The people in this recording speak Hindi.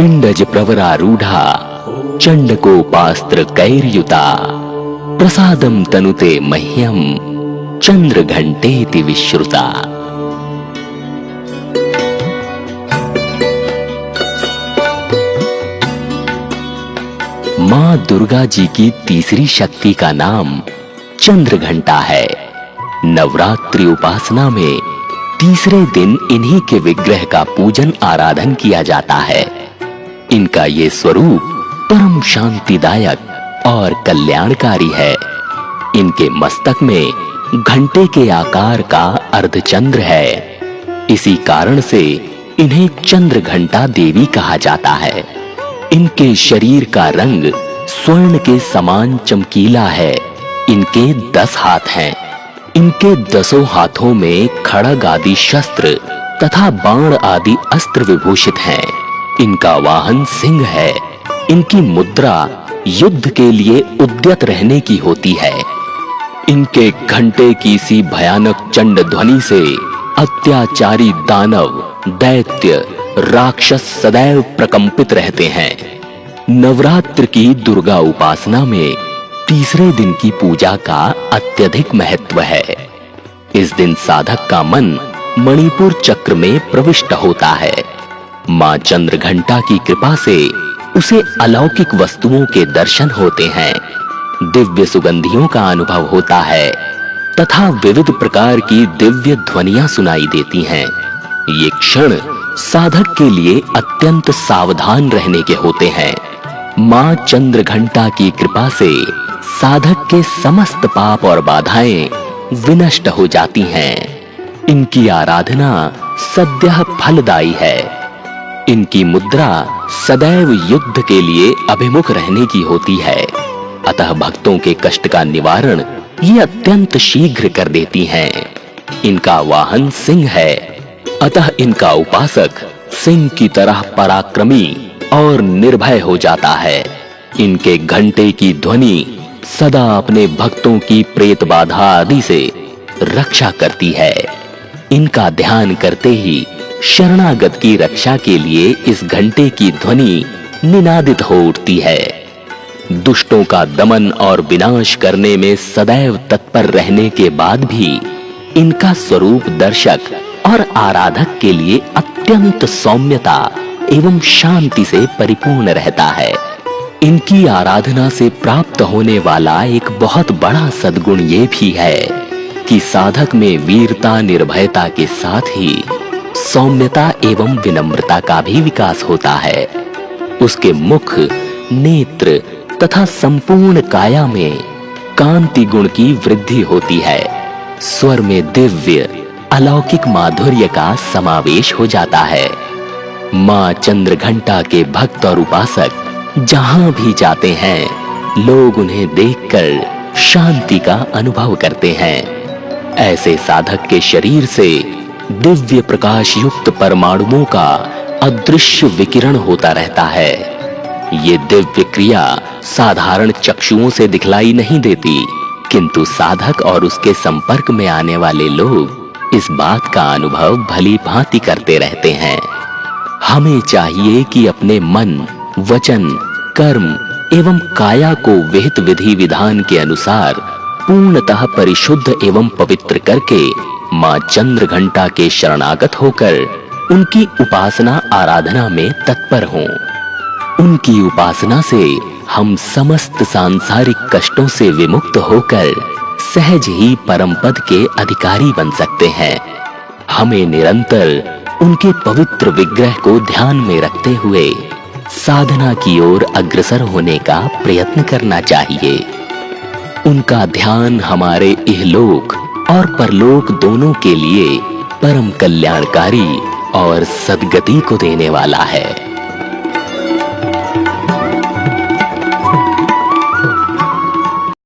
पिंडज प्रवरारूढ़ा चंडकोपास्त्र कैर्युता प्रसादम तनुते मह्यम चंद्र घंटेति विश्रुता। मां दुर्गा जी की तीसरी शक्ति का नाम चंद्र घंटा है। नवरात्रि उपासना में तीसरे दिन इन्हीं के विग्रह का पूजन आराधन किया जाता है। इनका ये स्वरूप परम शांतिदायक और कल्याणकारी है। इनके मस्तक में घंटे के आकार का अर्धचंद्र है। इसी कारण से इन्हें चंद्र घंटा देवी कहा जाता है। इनके शरीर का रंग स्वर्ण के समान चमकीला है। इनके 10 हाथ हैं। इनके 10 हाथों में खड़ग आदि शस्त्र तथा बाण आदि अस्त्र विभूषित हैं। इनका वाहन सिंह है। इनकी मुद्रा युद्ध के लिए उद्यत रहने की होती है। इनके घंटे की सी भयानक चंड ध्वनि से अत्याचारी दानव, दैत्य, राक्षस सदैव प्रकंपित रहते हैं। नवरात्र की दुर्गा उपासना में तीसरे दिन की पूजा का अत्यधिक महत्व है। इस दिन साधक का मन मणिपुर चक्र में प्रविष्ट होता है। मां चंद्र घंटा की कृपा से उसे अलौकिक वस्तुओं के दर्शन होते हैं, दिव्य सुगंधियों का अनुभव होता है तथा विविध प्रकार की दिव्य ध्वनियां सुनाई देती हैं। ये क्षण साधक के लिए अत्यंत सावधान रहने के होते हैं। मां चंद्र घंटा की कृपा से साधक के समस्त पाप और बाधाएं विनष्ट हो जाती हैं। इनकी आराधना सद्यः फलदायी है। इनकी मुद्रा सदैव युद्ध के लिए अभिमुख रहने की होती है। अतः भक्तों के कष्ट का निवारण ये अत्यंत शीघ्र कर देती हैं। इनका वाहन सिंह है। अतः इनका उपासक सिंह की तरह पराक्रमी और निर्भय हो जाता है। इनके घंटे की ध्वनि सदा अपने भक्तों की प्रेत बाधा आदि से रक्षा करती है। इनका ध्यान करते ही शरणागत की रक्षा के लिए इस घंटे की ध्वनि निनादित हो उठती है। दुष्टों का दमन और विनाश करने में सदैव तत्पर रहने के बाद भी इनका स्वरूप दर्शक और आराधक के लिए अत्यंत सौम्यता एवं शांति से परिपूर्ण रहता है। इनकी आराधना से प्राप्त होने वाला एक बहुत बड़ा सद्गुण ये भी है कि साधक में वीरता, निर्भयता के साथ ही सौम्यता एवं विनम्रता का भी विकास होता है। उसके मुख, नेत्र तथा संपूर्ण काया में कांति गुण की वृद्धि होती है। स्वर में दिव्य अलौकिक माधुर्य का समावेश हो जाता है। मां चंद्र घंटा के भक्त और उपासक जहां भी जाते हैं, लोग उन्हें देखकर शांति का अनुभव करते हैं। ऐसे साधक के शरीर से दिव्य प्रकाश युक्त परमाणुओं का अदृश्य विकिरण होता रहता है। ये दिव्य क्रिया साधारण चक्षुओं से दिखलाई नहीं देती, किंतु साधक और उसके संपर्क में आने वाले लोग इस बात का अनुभव भली भांति करते रहते हैं। हमें चाहिए कि अपने मन, वचन, कर्म एवं काया को विहित विधि विधान के अनुसार पूर्णतः परिशुद्ध एवं पवित्र करके मां चंद्र घंटा के शरणागत होकर उनकी उपासना आराधना में तत्पर हों। उनकी उपासना से हम समस्त सांसारिक कष्टों से विमुक्त होकर सहज ही परम पद के अधिकारी बन सकते हैं। हमें निरंतर उनके पवित्र विग्रह को ध्यान में रखते हुए साधना की ओर अग्रसर होने का प्रयत्न करना चाहिए। उनका ध्यान हमारे इहलोक और परलोक दोनों के लिए परम कल्याणकारी और सद्गति को देने वाला है।